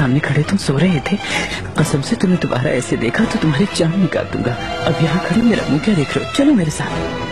सामने खड़े तुम सो रहे थे। कसम से तुम्हें दोबारा ऐसे देखा तो तुम्हारी जान निकाल दूंगा। अब यहाँ खड़े मेरा मुंह क्या देख रहे हो? चलो मेरे साथ।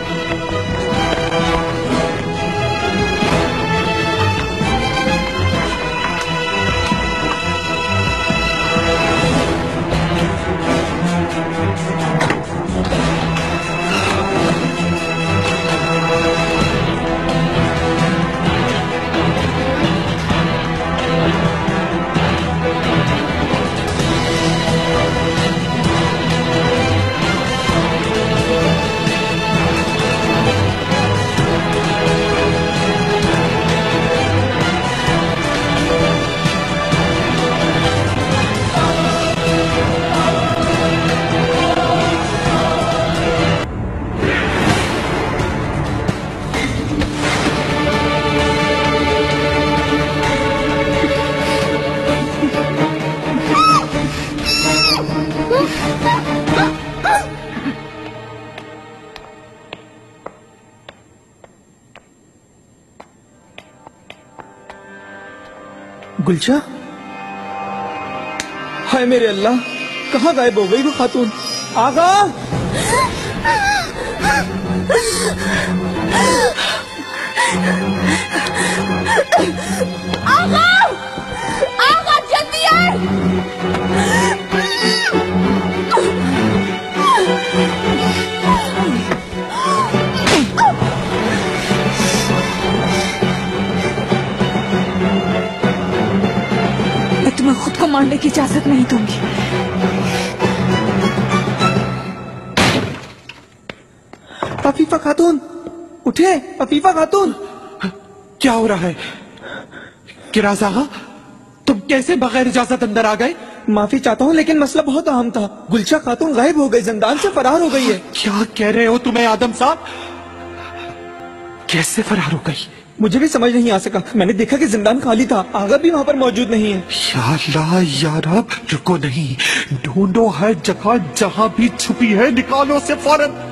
गुलशा, हाय मेरे अल्लाह, कहाँ गायब हो गई वो खातून? आगा! आगा! आगा जल्दी आए! मैं खुद को मारने की इजाजत नहीं दूंगी। अफीफा खातून, उठे। अफीफा खातून, क्या हो रहा है? किराज आगा, तुम कैसे बगैर इजाजत अंदर आ गए? माफी चाहता हूँ लेकिन मसला बहुत अहम था। गुलशा खातून गायब हो गई, जिंदान से फरार हो गई है। क्या कह रहे हो तुम्हें आदम साहब? कैसे फरार हो गई? मुझे भी समझ नहीं आ सका। मैंने देखा कि जिंदान खाली था, आगा भी वहाँ पर मौजूद नहीं है। या अल्लाह या रब, रुको नहीं, ढूंढो हर जगह, जहाँ भी छुपी है निकालो उसे फौरन।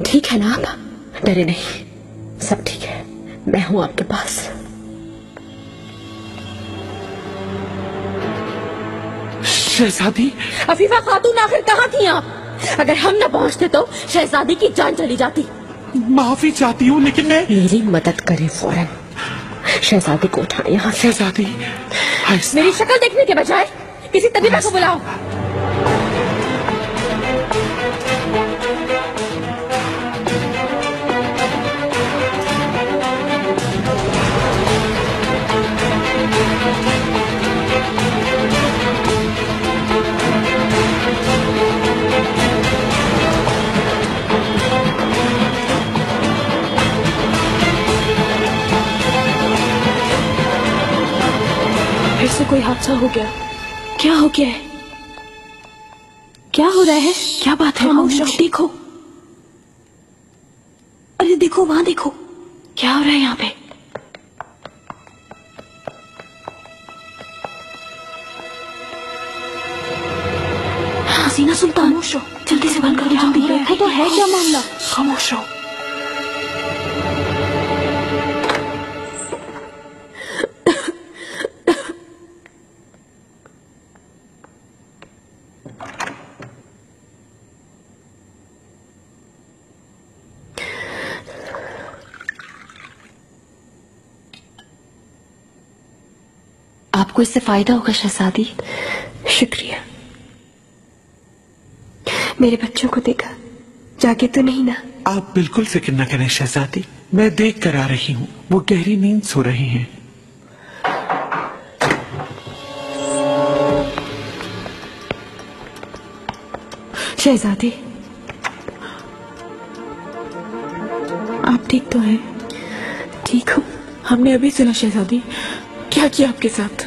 ठीक है ना आप? डरे नहीं, सब ठीक है, मैं हूं आपके पास। शहजादी, अफीफा खातून आखिर कहाँ थी आप? अगर हम न पहुंचते तो शहजादी की जान चली जाती। माफी चाहती हूँ लेकिन मैं... मेरी मदद करें फौरन, शहजादी को उठाए यहाँ से। शहजादी, मेरी शक्ल देखने के बजाय किसी तबीबा को बुलाओ। फिर से कोई हादसा हो गया? क्या हो गया है? क्या हो रहा है? क्या बात है? देखो, अरे देखो, वहां देखो, क्या हो रहा है यहाँ पे? हसीना सुल्तान, खामोश रहो, जल्दी से बंद करो, जल्दी। देखो तो है क्या मामला। खामोश रहो। आपको इससे फायदा होगा शहजादी। शुक्रिया। मेरे बच्चों को देखा, जागे तो नहीं ना? आप बिल्कुल फिक्र न करें शहजादी, मैं देख कर आ रही हूँ, वो गहरी नींद सो रही हैं। शहजादी, आप ठीक तो हैं? ठीक हूँ। हमने अभी सुना शहजादी, क्या किया आपके साथ?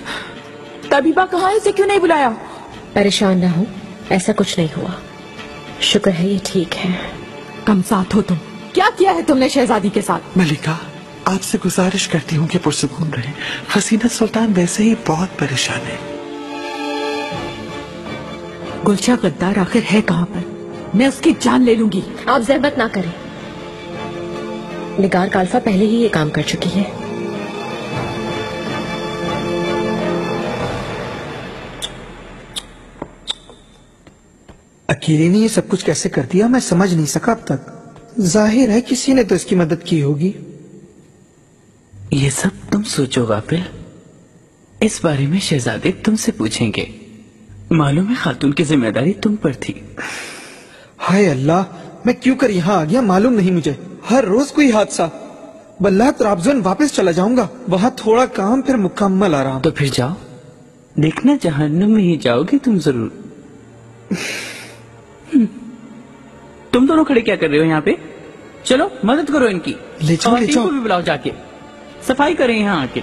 तबीबा कहाँ है? इसे क्यों नहीं बुलाया? परेशान ना हो, ऐसा कुछ नहीं हुआ। शुक्र है ये ठीक है। कम साथ हो तुम। क्या किया है तुमने शहजादी के साथ? मलिका, आपसे गुजारिश करती हूँ कि पुरसुकून रहे। हसीना सुल्तान वैसे ही बहुत परेशान है। गुलशा गद्दार आखिर है कहाँ पर? मैं उसकी जान ले लूंगी। आप जहमत ना करें, निगार काल्फा पहले ही ये काम कर चुकी है। अकेले ने ये सब कुछ कैसे कर दिया, मैं समझ नहीं सका अब तक। जाहिर है किसी ने तो इसकी मदद की होगी। ये सब तुम सोचो गाफिल, इस बारे में शहजादे तुमसे पूछेंगे। मालूम है खातून की जिम्मेदारी तुम पर थी। हाय अल्लाह, मैं क्यों कर यहाँ आ गया मालूम नहीं मुझे। हर रोज कोई हादसा। बल्ला त्राबजन वापस चला जाऊंगा, वहां थोड़ा काम फिर मुकम्मल आराम। तो फिर जाओ, देखना जहन्नुम में ही जाओगे तुम जरूर। तुम दोनों खड़े क्या कर रहे हो यहाँ पे? चलो मदद करो इनकी। ले जाओ, ले जाओ। को भी बुलाओ, जाके सफाई करें यहाँ आके।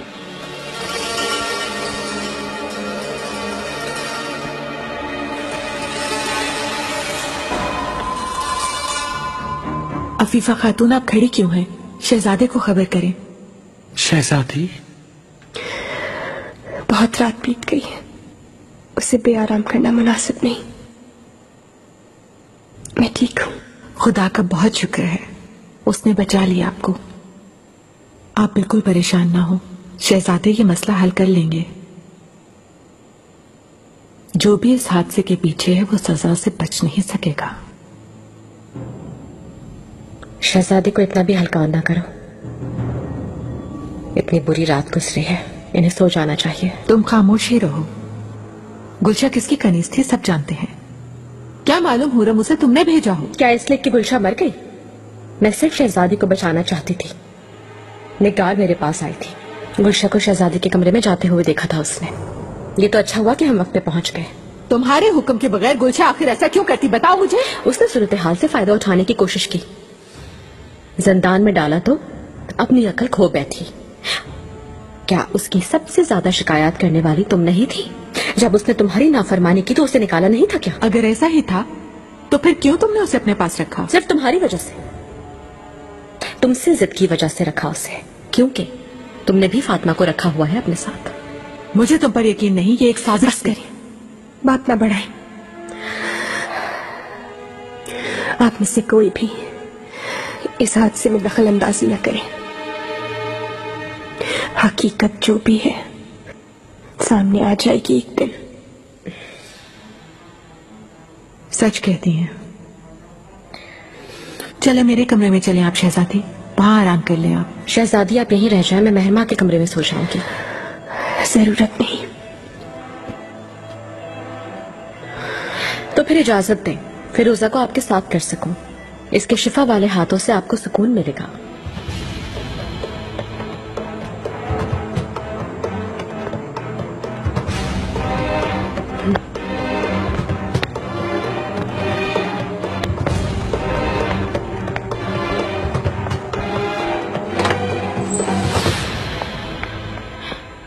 अफीफा खातून, आप खड़ी क्यों हैं? शहजादे को खबर करें। शहजादी, बहुत रात बीत गई है, उसे बेआराम करना मुनासिब नहीं। मैं ठीक हूँ। खुदा का बहुत शुक्र है, उसने बचा लिया आपको। आप बिल्कुल परेशान ना हो, शहजादे ये मसला हल कर लेंगे। जो भी इस हादसे के पीछे है वो सजा से बच नहीं सकेगा। शहजादी को इतना भी हल्का ना करो, इतनी बुरी रात गुजरी है, इन्हें सो जाना चाहिए। तुम खामोश ही रहो। गुलशा किसकी कनीज थी सब जानते हैं। क्या मालूम हुरम उसे तुमने भेजा हो? क्या इसलिए कि गुलशा मर गई? मैं सिर्फ शहजादी को बचाना चाहती थी। निगार मेरे पास आई थी, गुलशा को शहजादी के कमरे में जाते हुए देखा था उसने। ये तो अच्छा हुआ कि हम वक्त पे पहुंच गए। तुम्हारे हुक्म के बगैर गुलशा आखिर ऐसा क्यों करती, बताओ मुझे। उसने सूरत हाल से फायदा उठाने की कोशिश की, जिंदान में डाला तो अपनी अकल खो बैठी। क्या उसकी सबसे ज्यादा शिकायत करने वाली तुम नहीं थी? जब उसने तुम्हारी नाफरमानी की तो उसे निकाला नहीं था क्या? अगर ऐसा ही था तो फिर क्यों तुमने उसे अपने पास रखा? सिर्फ तुम्हारी वजह से, तुमसे जिद की वजह से रखा उसे, क्योंकि तुमने भी फातिमा को रखा हुआ है अपने साथ। मुझे तुम पर यकीन नहीं, ये एक साजिश करें, बात ना बढ़ाएं। आप में से कोई भी इस हादसे में दखल अंदाजी न करें। हकीकत जो भी है सामने आ जाएगी एक दिन। सच कहती हैं। चले मेरे कमरे में चलें आप शहजादी, वहां आराम कर लें आप। शहजादी आप यहीं रह जाएं, मैं मेहरमा के कमरे में सो जाऊंगी। जरूरत नहीं। तो फिर इजाजत दें, फिरोजा को आपके साथ कर सकूं। इसके शिफा वाले हाथों से आपको सुकून मिलेगा।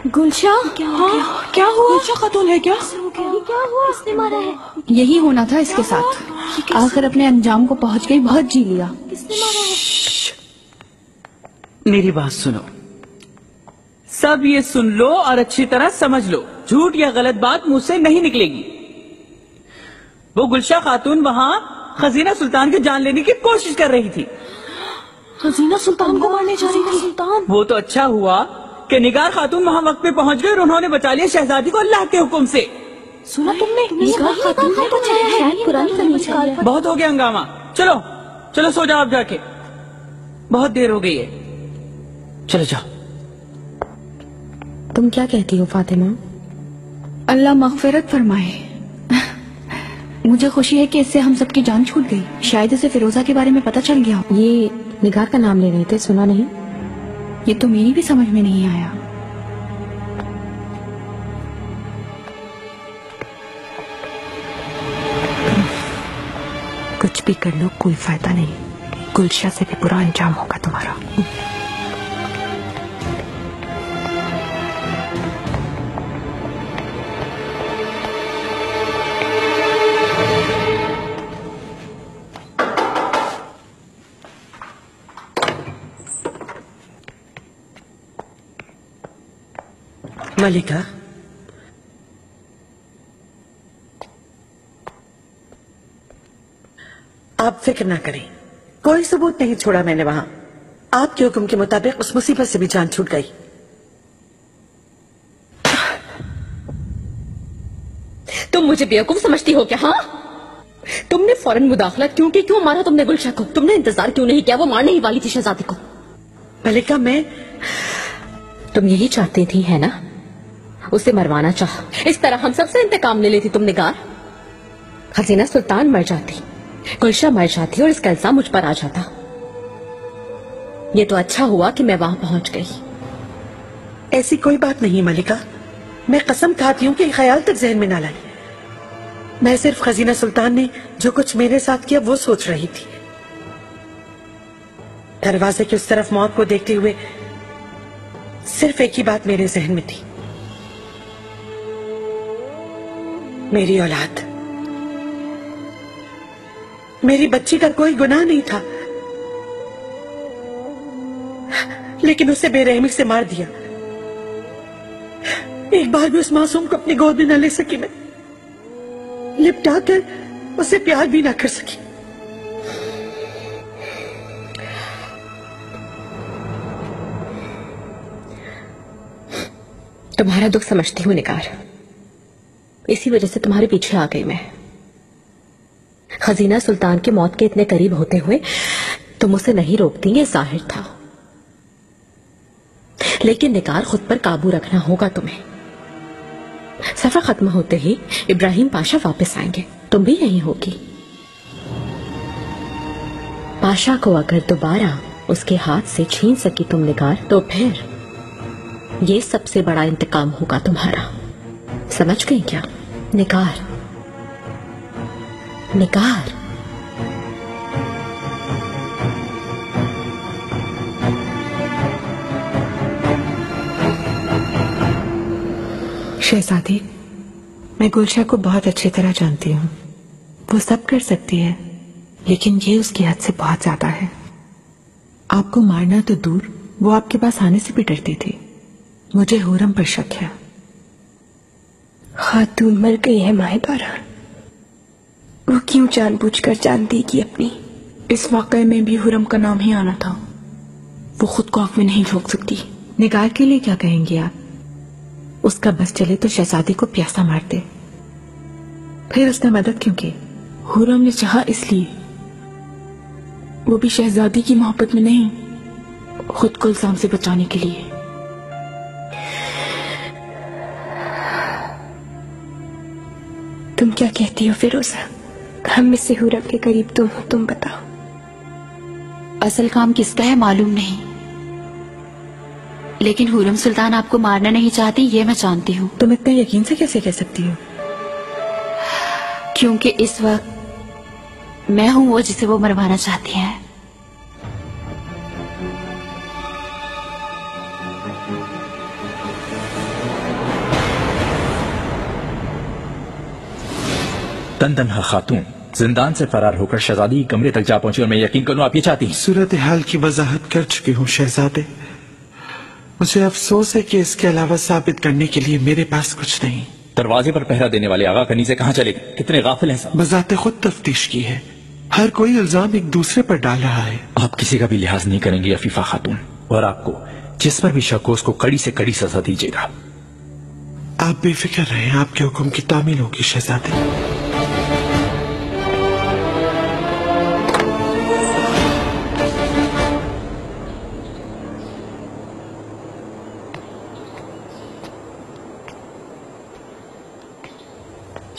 गुलशा, क्या हुआ? गुलशा खातून है क्या? क्या हुआ? किसने मारा है? यही होना था इसके साथ। आखिर अपने अंजाम को पहुंच गई, बहुत जी लिया। किसने मारा है? मेरी बात सुनो, सब ये सुन लो और अच्छी तरह समझ लो, झूठ या गलत बात मुंह से नहीं निकलेगी। वो गुलशा खातून वहां खजीना सुल्तान की जान लेने की कोशिश कर रही थी। खजीना सुल्तान को मारने जा रही थी। सुल्तान, वो तो अच्छा हुआ कि निगार खातून वहां वक्त पे पहुंच गई और उन्होंने बचा लिया शहजादी को अल्लाह के हुक्म से। सुना तुमने? निगार खातून ने बचाया है। पुरानी तमीज का। बहुत हो गया हंगामा, चलो चलो सो जाओ आप जाके, बहुत देर हो गई है, चलो जाओ। तुम क्या कहती हो फातिमा? अल्लाह मगफिरत फरमाए। मुझे खुशी है कि इससे हम सबकी जान छूट गई। शायद इसे फिरोजा के बारे में पता चल गया। ये निगार का नाम ले रहे थे, सुना नहीं? ये तो मेरी भी समझ में नहीं आया। कुछ भी कर लो कोई फायदा नहीं, गुलशा से भी बुरा अंजाम होगा तुम्हारा। मलिका, आप फिक्र ना करें, कोई सबूत नहीं छोड़ा मैंने वहां। आपके हुक्म के मुताबिक उस मुसीबत से भी जान छूट गई। तुम मुझे बेवकूफ समझती हो क्या? हाँ, तुमने फौरन मुदाखला क्यों की? क्यों मारा तुमने गुलशा को? तुमने इंतजार क्यों नहीं किया? वो मारने ही वाली थी शहजादी को। मलिका, तुम यही चाहती थी है ना? उसे मरवाना चाहा, इस तरह हम सबसे इंतकाम ले लेती तुम निगार। खजीना सुल्तान मर जाती, गुलशा मर जाती और इसका इल्जाम मुझ पर आ जाता। ये तो अच्छा हुआ कि मैं वहां पहुंच गई। ऐसी कोई बात नहीं मलिका, मैं कसम खाती हूँ कि ख्याल तक जहन में ना लाई। मैं सिर्फ खजीना सुल्तान ने जो कुछ मेरे साथ किया वो सोच रही थी। दरवाजे की उस तरफ मौत को देखते हुए सिर्फ एक ही बात मेरे जहन में थी, मेरी औलाद, मेरी बच्ची का कोई गुनाह नहीं था, लेकिन उसे बेरहमी से मार दिया। एक बार भी उस मासूम को अपनी गोद में न ले सकी मैं, लिपटा कर उसे प्यार भी ना कर सकी। तुम्हारा दुख समझती हूँ निगार, इसी वजह से तुम्हारे पीछे आ गई मैं। खजीना सुल्तान की मौत के इतने करीब होते हुए तुम उसे नहीं रोकती, ये जाहिर था। लेकिन निगार, खुद पर काबू रखना होगा तुम्हें। सफर खत्म होते ही इब्राहिम पाशा वापस आएंगे, तुम भी यहीं होगी। पाशा को अगर दोबारा उसके हाथ से छीन सकी तुम निगार, तो फिर ये सबसे बड़ा इंतकाम होगा तुम्हारा। समझ गई क्या निगार? निगार, शहजादी, मैं गुलशा को बहुत अच्छी तरह जानती हूँ। वो सब कर सकती है, लेकिन ये उसकी हद से बहुत ज्यादा है। आपको मारना तो दूर, वो आपके पास आने से भी डरती थी। मुझे हुरम पर शक है। खातून मर गई है माहिबारा, वो क्यों जानबूझकर जान देगी अपनी? इस वाकये में भी हुरम का नाम ही आना था। वो खुद को आग में नहीं झोंक सकती। निगार के लिए क्या कहेंगे आप? उसका बस चले तो शहजादी को प्यासा मार दे, फिर उसने मदद क्यों की? हुरम ने चाहा इसलिए, वो भी शहजादी की मोहब्बत में नहीं, खुद को इल्जाम से बचाने के लिए। तुम क्या कहती हो फिरोजा? हम में से हुरम के करीब तुम हो, तुम बताओ। असल काम किसका है मालूम नहीं, लेकिन हुरम सुल्तान आपको मारना नहीं चाहती ये मैं जानती हूँ। तुम इतने यकीन से कैसे कह सकती हो? क्योंकि इस वक्त मैं हूँ वो जिसे वो मरवाना चाहती है। तनतनहा खातून जिंदान से फरार होकर शहजादी के कमरे तक जा पहुंची और मैं यकीन करूं आप ये चाहती हैं। सूरत हाल की वजाहत कर चुकी हूँ शहजादे। मुझे अफसोस है कि इसके अलावा साबित करने के लिए मेरे पास कुछ नहीं। दरवाजे पर पहरा देने वाले आगा कनी से कहाँ चले गए? कितने गाफिल हैं साहब। बजाते खुद तफ्तीश की है, हर कोई इल्जाम एक दूसरे पर डाल रहा है। आप किसी का भी लिहाज नहीं करेंगे अफीफा खातून, और आपको जिस पर भी शक हो उसको कड़ी से कड़ी सजा दीजिएगा। आप बेफिक्र रहें, आपके हुक्म की तामील होगी शहजादे।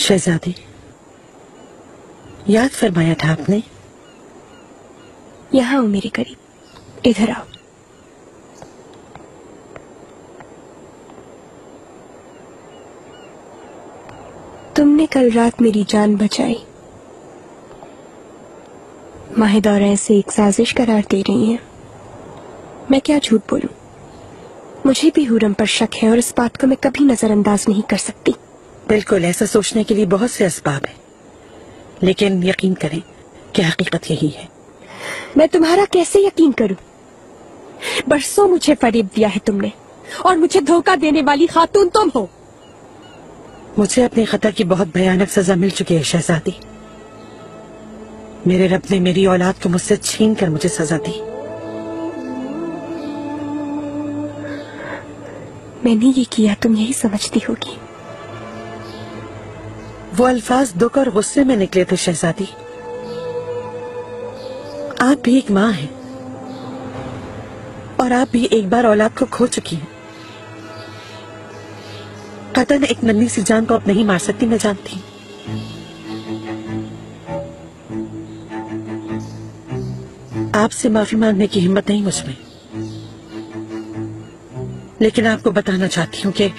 शहजादी, याद फरमाया था आपने? यहाँ हो मेरे करीब, इधर आओ। तुमने कल रात मेरी जान बचाई। माहिदौरा से एक साजिश करार दे रही हैं। मैं क्या झूठ बोलूं, मुझे भी हुरम पर शक है और इस बात को मैं कभी नजरअंदाज नहीं कर सकती। बिल्कुल, ऐसा सोचने के लिए बहुत से असबाब हैं, लेकिन यकीन करें कि हकीकत यही है। मैं तुम्हारा कैसे यकीन करूं? बरसों मुझे फरेब दिया है तुमने, और मुझे धोखा देने वाली खातून तुम हो। मुझे अपने खता की बहुत भयानक सजा मिल चुकी है शहजादी। मेरे रब ने मेरी औलाद को मुझसे छीन कर मुझे सजा दी। मैंने ये किया तुम यही समझती होगी। वो अल्फाज दुख और गुस्से में निकले थे शहजादी। आप भी एक माँ हैं और आप भी एक बार औलाद को खो चुकी हैं। कतन एक नन्ही सी जान को अब नहीं मार सकती, मैं जानती। आपसे माफी मांगने की हिम्मत नहीं मुझ में, लेकिन आपको बताना चाहती हूँ कि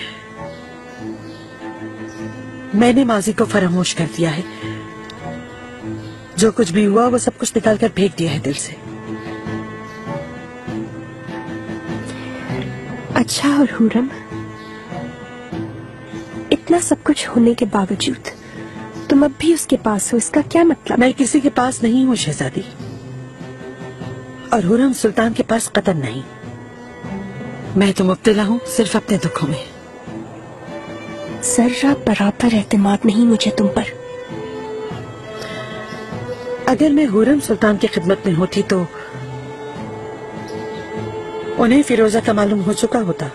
मैंने माजी को फरामोश कर दिया है। जो कुछ भी हुआ वो सब कुछ निकालकर फेंक दिया है दिल से। अच्छा, और हुरम, इतना सब कुछ होने के बावजूद तुम अब भी उसके पास हो, इसका क्या मतलब? मैं किसी के पास नहीं हूँ शहजादी, और हुरम सुल्तान के पास कतन नहीं। मैं तो मुब्तला हूँ सिर्फ अपने दुखों में। जर्रा बराबर एतमाद नहीं मुझे तुम पर। अगर मैं हुरम सुल्तान की खिदमत में होती तो उन्हें फिरोजा का मालूम हो चुका होता।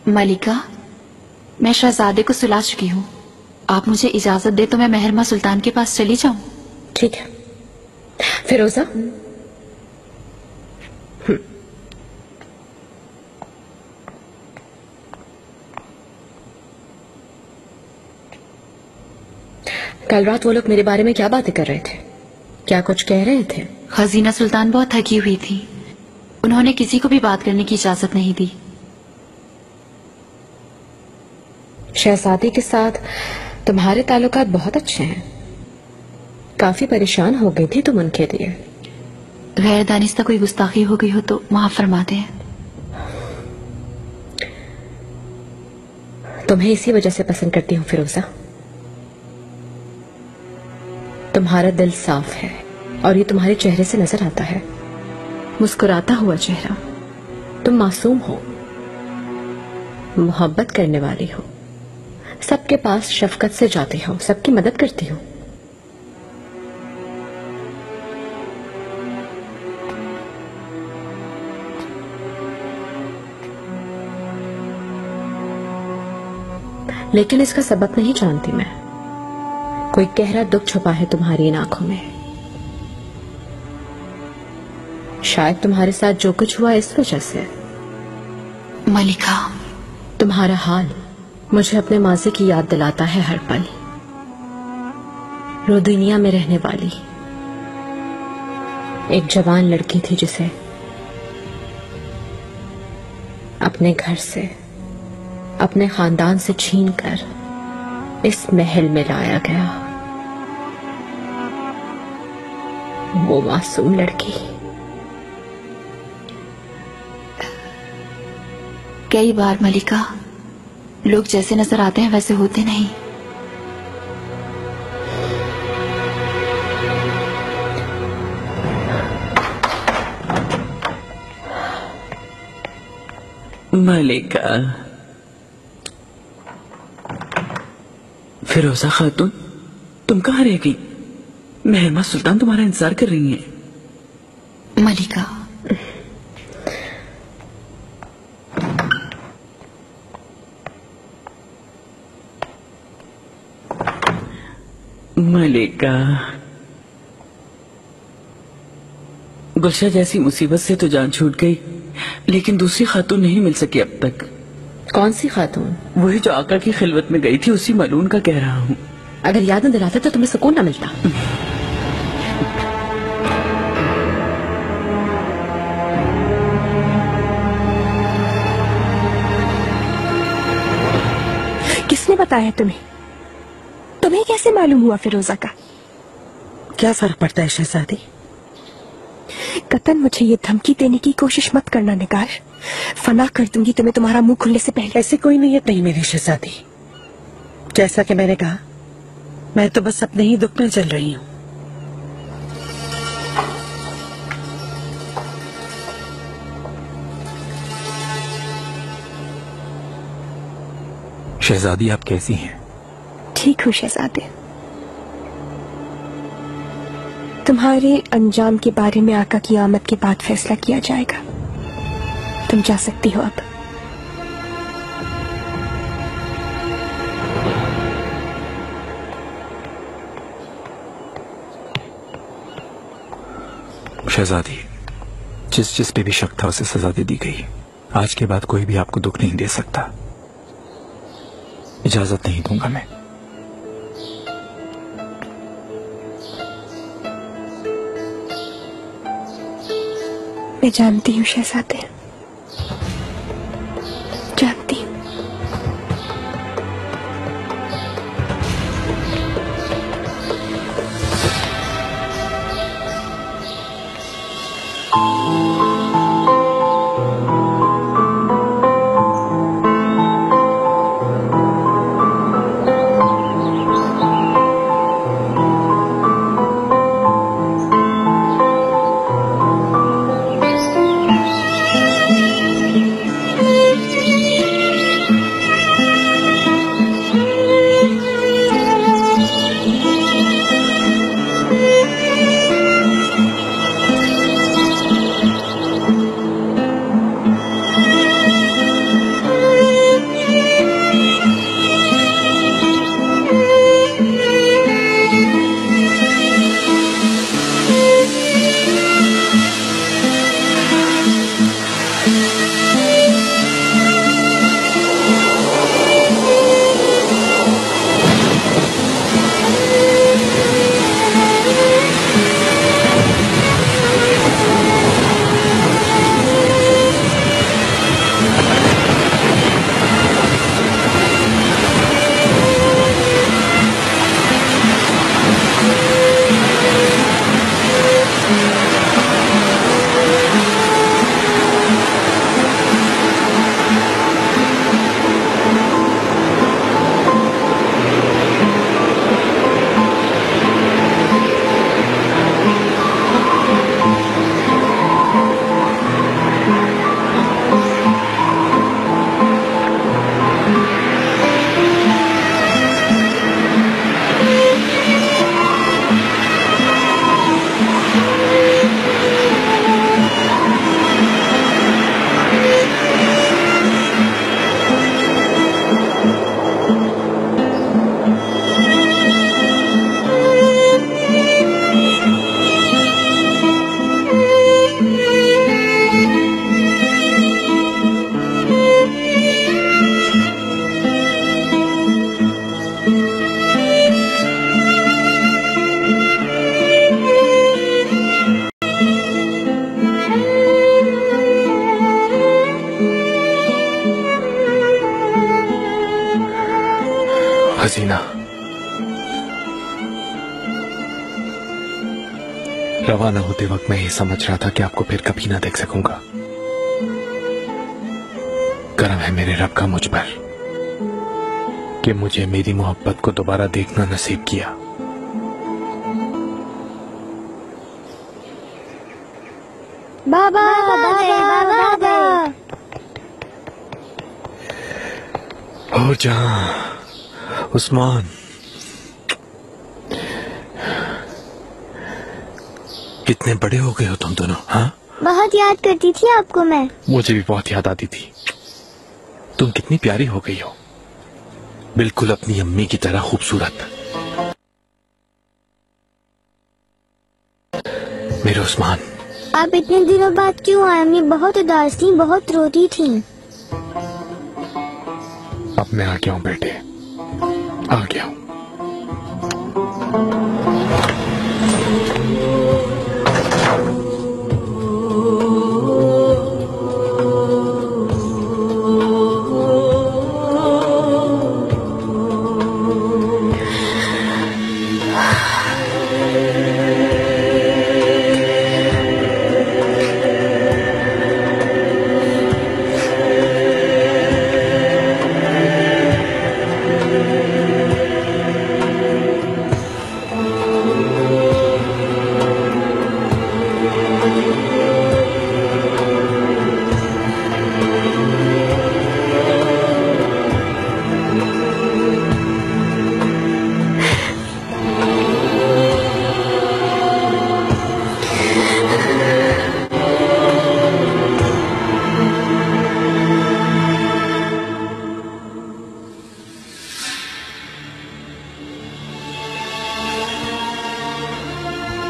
मलिका, मैं शहजादे को सुला चुकी हूँ। आप मुझे इजाजत दे तो मैं मेहरमा सुल्तान के पास चली जाऊं। ठीक है फिरोजा। कल रात वो लोग मेरे बारे में क्या बातें कर रहे थे? क्या कुछ कह रहे थे? खजीना सुल्तान बहुत थकी हुई थी। उन्होंने किसी को भी बात करने की इजाजत नहीं दी। शहजादी के साथ तुम्हारे ताल्लुकात बहुत अच्छे हैं। काफी परेशान हो गई थी तुम उनके लिए। गैर दानिस्ता कोई गुस्ताखी हो गई हो तो माफ फरमाते हैं। तुम्हें इसी वजह से पसंद करती हूँ फिरोजा। तुम्हारा दिल साफ है और ये तुम्हारे चेहरे से नजर आता है। मुस्कुराता हुआ चेहरा। तुम मासूम हो, मोहब्बत करने वाली हो, सबके पास शफकत से जाती हो, सबकी मदद करती हो। लेकिन इसका सबब नहीं जानती मैं। कोई गहरा दुख छुपा है तुम्हारी इन आंखों में। शायद तुम्हारे साथ जो कुछ हुआ इस वजह से। मलिका, तुम्हारा हाल मुझे अपने माजी की याद दिलाता है हर पल। रोदिनिया में रहने वाली एक जवान लड़की थी जिसे अपने घर से, अपने खानदान से छीनकर इस महल में लाया गया। वो मासूम लड़की। कई बार मलिका, लोग जैसे नजर आते हैं वैसे होते नहीं। मलिका, फिरोजा खातून, तुम कहाँ रह गई? मेहरमा सुल्तान तुम्हारा इंतजार कर रही हैं। मलिका, मलिका, गुलशा जैसी मुसीबत से तो जान छूट गई, लेकिन दूसरी खातून नहीं मिल सकी अब तक। कौन सी खातून? वही जो आका की खिलवत में गई थी, उसी मलून का कह रहा हूँ। अगर याद न दिलाते तो तुम्हें सुकून न मिलता। किसने बताया तुम्हें? तुम्हें कैसे मालूम हुआ फिरोजा का? क्या फर्क पड़ता है शहजादी? कतन मुझे ये धमकी देने की कोशिश मत करना निगार, फना कर दूंगी तुम्हें तुम्हारा मुंह खुलने से पहले। ऐसी कोई नीयत नहीं मेरी शहजादी। जैसा कि मैंने कहा, मैं तो बस अपने ही दुख में चल रही हूँ। शहजादी आप कैसी हैं? ठीक हूँ शहजादे। तुम्हारे अंजाम के बारे में आका की आमद के बाद फैसला किया जाएगा। तुम जा सकती हो अब। शहजादी, जिस पे भी शक था उसे सजा दे दी गई। आज के बाद कोई भी आपको दुख नहीं दे सकता। इजाजत नहीं दूंगा मैं। मैं जानती हूँ शहजादे, जानती हूँ। हसीना, रवाना होते वक्त मैं ये समझ रहा था कि आपको फिर कभी ना देख सकूंगा। करम है मेरे रब का मुझ पर कि मुझे मेरी मोहब्बत को दोबारा देखना नसीब किया। बाबा बाबा हो जहां उस्मान, कितने बड़े हो गए हो तुम दोनों। हाँ, बहुत याद करती थी आपको मैं। मुझे भी बहुत याद आती थी। तुम कितनी प्यारी हो गई हो, बिल्कुल अपनी अम्मी की तरह खूबसूरत। मेरे उस्मान, आप इतने दिनों बाद क्यों आए? अम्मी बहुत उदास थी, बहुत रोती थी। अब मैं आ गया हूँ बेटे, आ गया हूँ।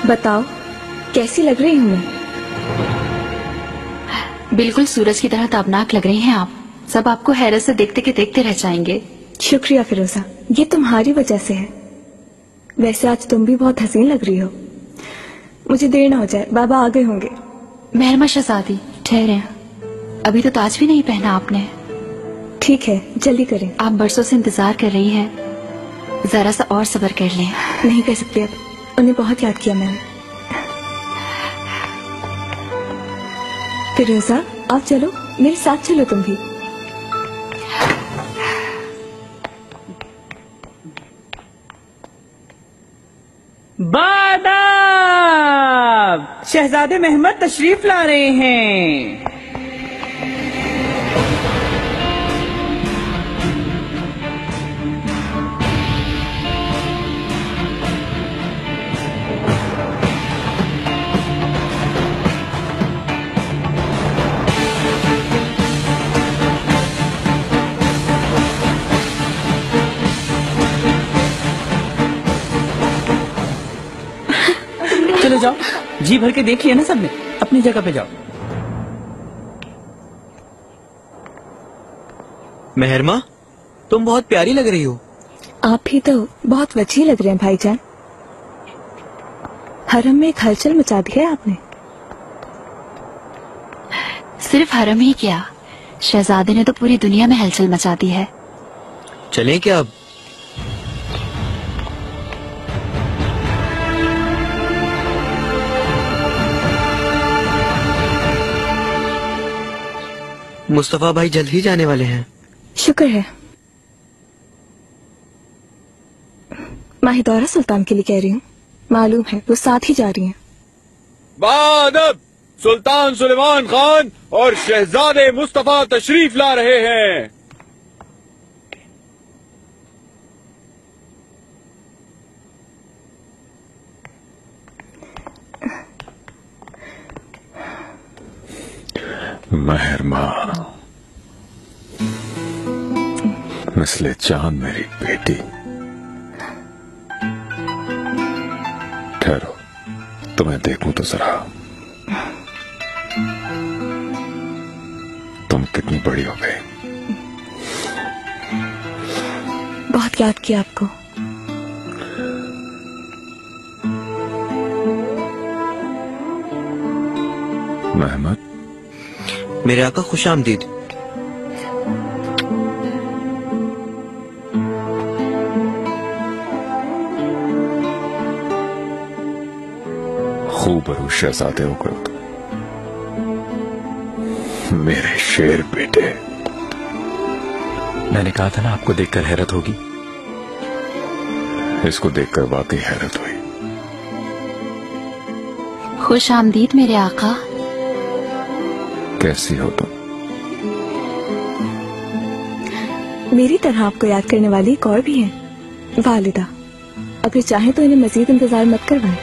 बताओ कैसी लग रही हूँ मैं? बिल्कुल सूरज की तरह ताबनाक लग रही हैं आप। सब आपको हैरत से देखते के देखते रह जाएंगे। शुक्रिया फिरोजा, ये तुम्हारी वजह से है। वैसे आज तुम भी बहुत हसीन लग रही हो। मुझे देर ना हो जाए, बाबा आ गए होंगे। मेहरमा शहजादी ठहरे, अभी तो ताज भी नहीं पहना आपने। ठीक है, जल्दी करें। आप बरसों से इंतजार कर रही हैं, जरा सा और सब्र कर लें। नहीं कर सकती अब, उन्हें बहुत याद किया मैंने। फिरोजा आप चलो, मेरे साथ चलो तुम भी। बादाब! शहजादे महमद तशरीफ ला रहे हैं। चलो जाओ, जी भर के देख लिया ना सबने, अपनी जगह पे जाओ। मेहरमा, तुम बहुत प्यारी लग रही हो। आप भी तो बहुत वची लग रहे हैं भाईजान। हरम में एक हलचल मचा दी है आपने। सिर्फ हरम ही क्या, शहजादे ने तो पूरी दुनिया में हलचल मचा दी है। चलें क्या अब? मुस्तफा भाई जल्द ही जाने वाले हैं। शुक्र है। माहिदौरा सुल्तान के लिए कह रही हूँ, मालूम है वो साथ ही जा रही हैं। बादब सुल्तान सुलेमान खान और शहजादे मुस्तफा तशरीफ ला रहे हैं। मेहरमा, मिसले चांद मेरी बेटी। ठहरो, तुम्हें देखूं तो जरा। तुम कितनी बड़ी हो गई। बहुत याद किया आपको। महमद, मेरे आका खुश आमदीद। खूबरू शहजादे हो गए तुम, मेरे शेर बेटे। मैंने कहा था ना आपको देखकर हैरत होगी। इसको देखकर वाकई हैरत हुई। खुश आमदीद मेरे आका। कैसी हो तुम? मेरी तरह आपको याद करने वाली एक और भी है, वालिदा। अगर चाहें तो इन्हें मजीद इंतजार मत करवाएं।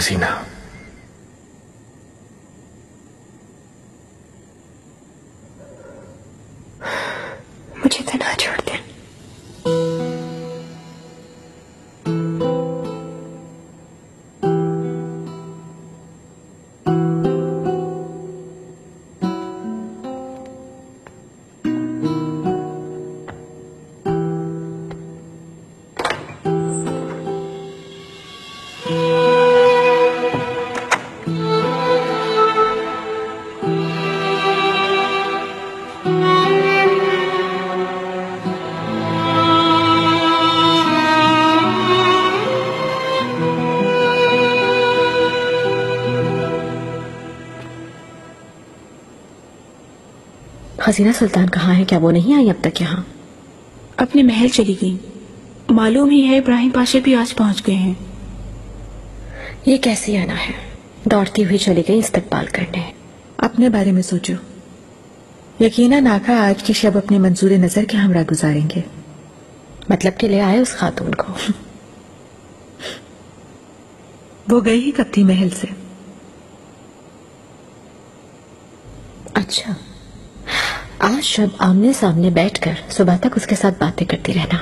हसीना, मुझे तो ना छोड़ दे। हसीना सुल्तान कहाँ है? क्या वो नहीं आई अब तक यहाँ? अपने महल चली गई। मालूम ही है इब्राहिम पाशा भी आज पहुंच गए हैं। ये कैसी आना है? दौड़ती हुई चली गई इस्तकबाल करने। अपने बारे में सोचो। यकीनन आका आज की शब अपने मंजूर नजर के हमरा गुजारेंगे। मतलब के ले आए उस खातून को? वो गई ही कब थी महल से। अच्छा, आज शब आमने सामने बैठकर सुबह तक उसके साथ बातें करती रहना।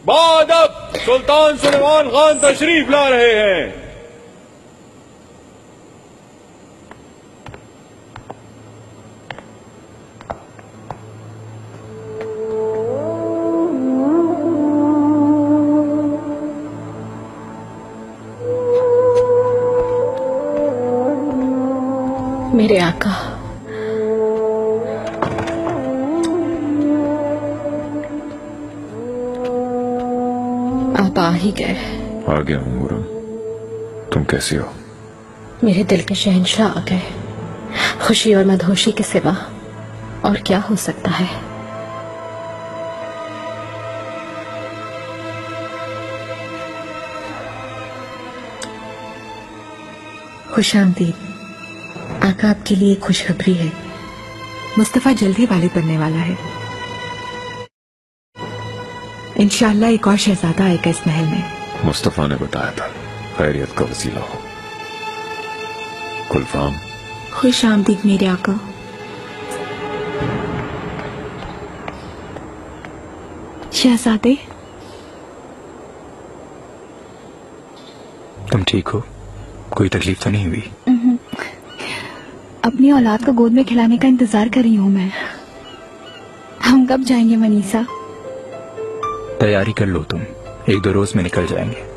बादब सुल्तान सुलेमान खान तशरीफ ला रहे हैं। मेरे आका, आप आ ही गए। आ गया हूँ मुरम, तुम कैसी हो? मेरे दिल के शहंशाह आ गए। खुशी और मदहोशी के सिवा और क्या हो सकता है? खुशामदीद। आका आपके लिए खुशखबरी है। मुस्तफा जल्दी वालिद बनने वाला है। इंशाअल्लाह एक और शहजादा आएगा इस महल में। मुस्तफा ने बताया था खैरियत का वसीला हो। कुलफाम। खुश आमदीद मेरे आका। शहजादे, तुम ठीक हो? कोई तकलीफ तो नहीं हुई? अपनी औलाद को गोद में खिलाने का इंतजार कर रही हूँ मैं। हम कब जाएंगे मनीषा? तैयारी कर लो तुम, 1-2 रोज में निकल जाएंगे।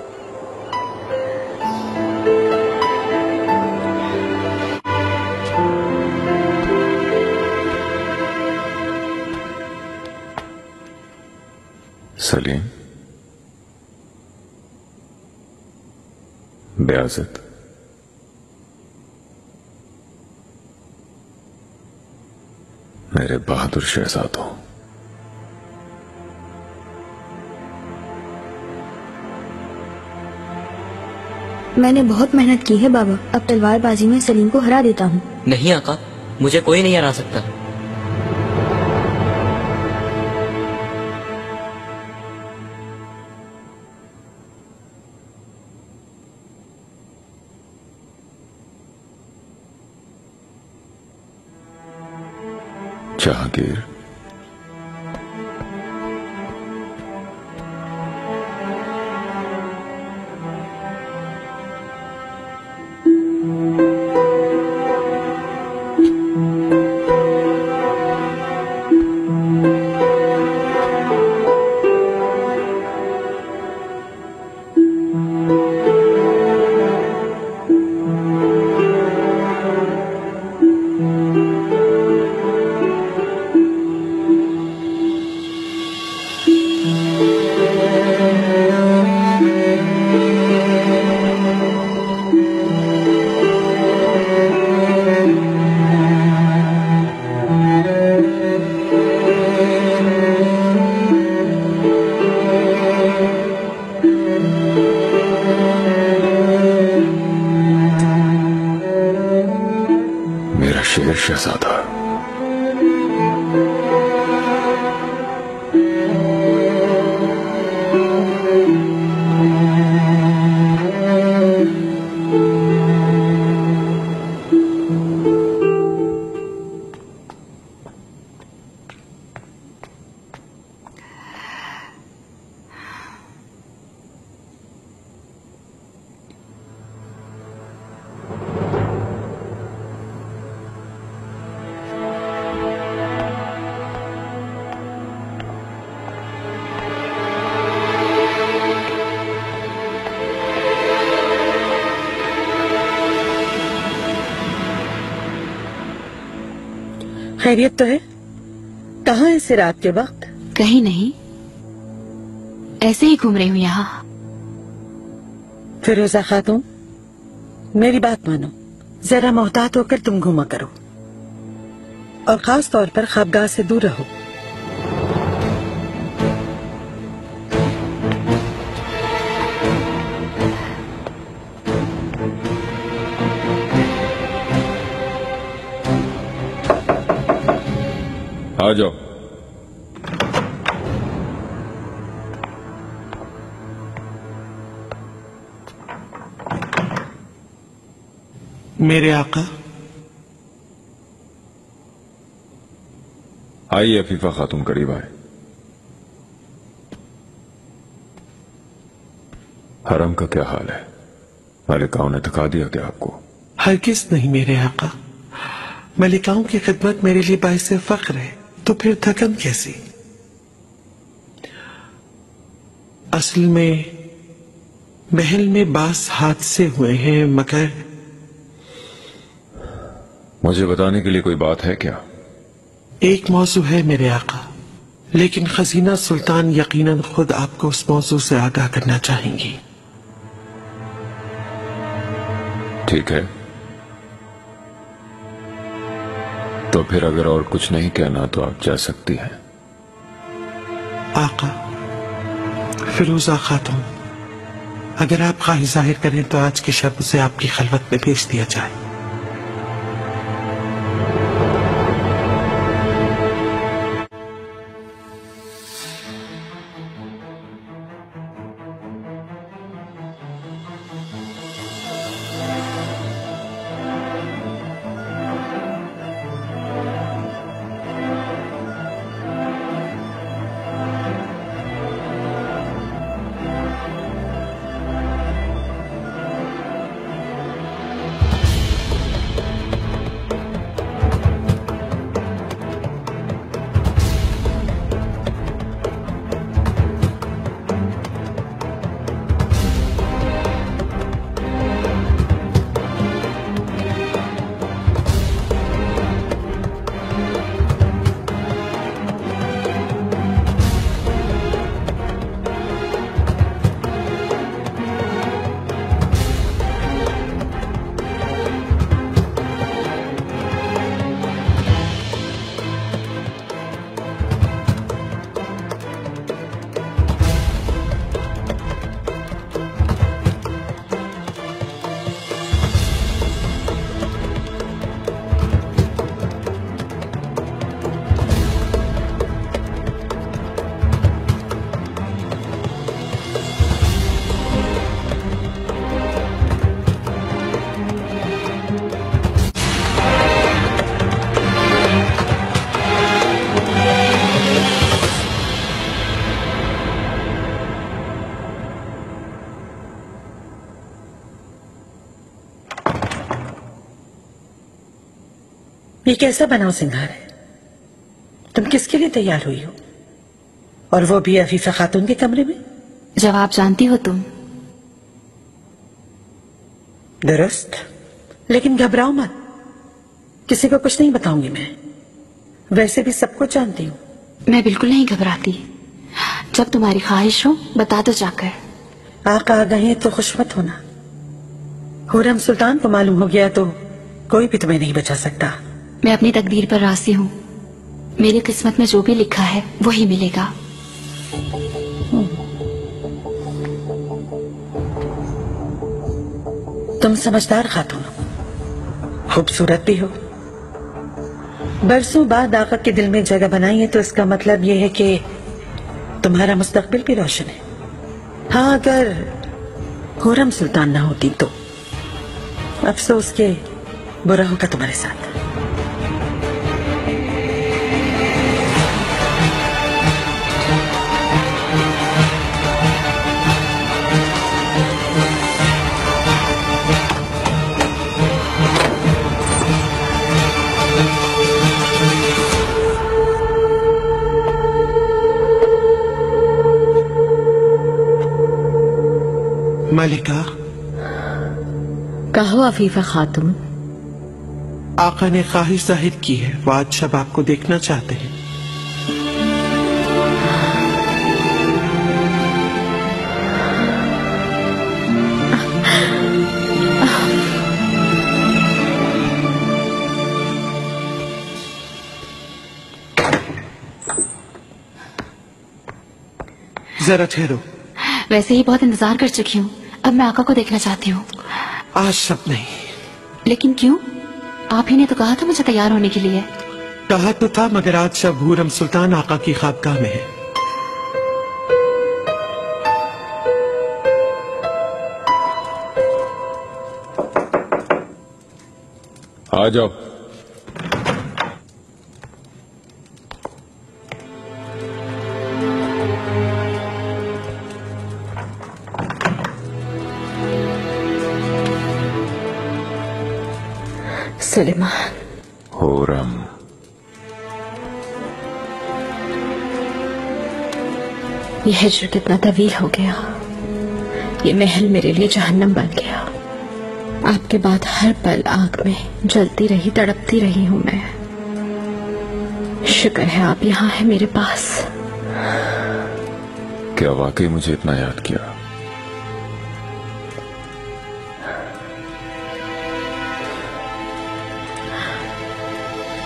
सलीम, बेआज़त, मेरे बहादुर शहजादों, मैंने बहुत मेहनत की है बाबा। अब तलवारबाजी में सलीम को हरा देता हूँ। नहीं आका, मुझे कोई नहीं हरा सकता। जहांगीर, शेर शहजादा, खैरियत तो है? कहाँ है इसे रात के वक्त? कहीं नहीं, ऐसे ही घूम रही हूँ यहाँ। फिरोजा खातून, मेरी बात मानो, जरा मोहतात होकर तुम घूमा करो और खास तौर पर ख्वाबगाह से दूर रहो। आ जाओ। मेरे आका। आइए अफीफा खातून, करीब आए। हरम का क्या हाल है? मलिकाओं ने थका दिया क्या आपको? हरगिज नहीं मेरे आका, मलिकाओं की खिदमत मेरे लिए बाइस फख्र है, तो फिर थकन कैसी? असल में महल में बास हादसे हुए हैं, मगर मुझे बताने के लिए कोई बात है क्या? एक मौजू है मेरे आका, लेकिन खजीना सुल्तान यकीनन खुद आपको उस मौजू से आगाह करना चाहेंगी। ठीक है, तो फिर अगर और कुछ नहीं कहना तो आप जा सकती हैं। आका, फिरोजा खातून, अगर आप ख्वाहिश जाहिर करें तो आज की शब से आपकी खलवत में भेज दिया जाए। ये कैसा बनाओ सिंगार है? तुम किसके लिए तैयार हुई हो, और वो भी अफीफा खातून के कमरे में? जवाब जानती हो तुम। दुरुस्त, लेकिन घबराओ मत, किसी को कुछ नहीं बताऊंगी मैं। वैसे भी सब कुछ जानती हूँ। मैं बिल्कुल नहीं घबराती, जब तुम्हारी ख्वाहिश हो बता दो जाकर। आका आ गए तो खुश मत होना। हुरम सुल्तान को मालूम हो गया तो कोई भी तुम्हें नहीं बचा सकता। मैं अपनी तकदीर पर राजी हूँ, मेरी किस्मत में जो भी लिखा है वही मिलेगा। तुम समझदार खातून हो, खूबसूरत भी हो। बरसों बाद आका के दिल में जगह बनाई है तो इसका मतलब यह है कि तुम्हारा मुस्तकबिल भी रोशन है। हाँ, अगर हुरम सुल्तान ना होती तो अफसोस के बुरा होगा तुम्हारे साथ। मलिका। कहो अफीफा खातून। आका ने ख्वाहिश जाहिर की है, वो आज शब आपको देखना चाहते हैं। जरा ठहरो। वैसे ही बहुत इंतजार कर चुकी हूँ, अब मैं आका को देखना चाहती हूँ। आज शब नहीं। लेकिन क्यों? आप ही ने तो कहा था मुझे तैयार होने के लिए। कहा तो था, मगर आज शब हुरम सुल्तान आका की ख्वाबगाह में है। आ जाओ। सुलेमान। हुरम। ये हिज्र कितना तवील हो गया, ये महल मेरे लिए जहन्नम बन गया। आपके बाद हर पल आग में जलती रही, तड़पती रही हूं मैं। शुक्र है आप यहाँ हैं मेरे पास। क्या वाकई मुझे इतना याद किया?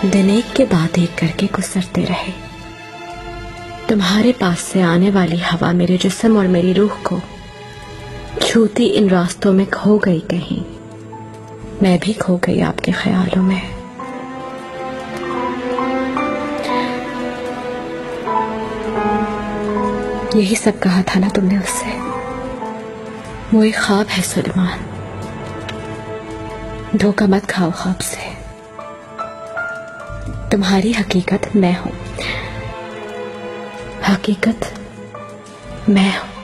दिन एक के बाद एक करके गुजरते रहे। तुम्हारे पास से आने वाली हवा मेरे जिस्म और मेरी रूह को छूती इन रास्तों में खो गई कहीं। मैं भी खो गई आपके ख्यालों में। यही सब कहा था ना तुमने उससे? वो एक ख्वाब है सुलेमान, धोखा मत खाओ ख्वाब से। तुम्हारी हकीकत मैं हूं, हकीकत मैं हूं।